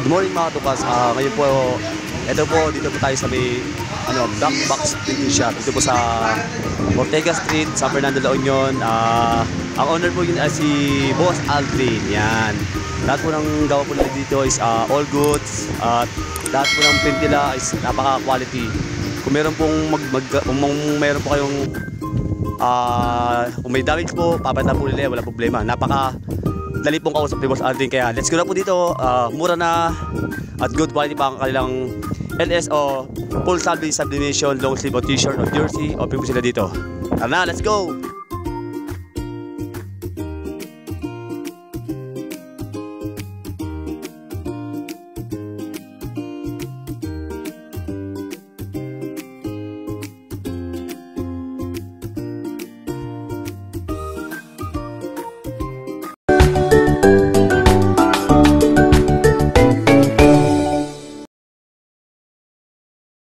Good morning mga tukas. Ngayon po, ito po, dito po tayo sa may Black Box Printing Shop. Dito po sa Ortega Street, San Fernando, La Union. Ang owner po yun ay si Boss Aldrin. Yan. Lahat po ng gawa po nila dito is all goods. At lahat po ng print nila is napaka-quality. Kung meron pong kung meron po kayong kung may damage po, papalitan po nila, wala problema. Dali pong kausap ni Boss Aldrin, kaya let's go na po dito. Mura na at good quality pa ang kanilang LSO full salvage sublimation long sleeve o t-shirt o jersey. Open po sila dito. Tara na, let's go!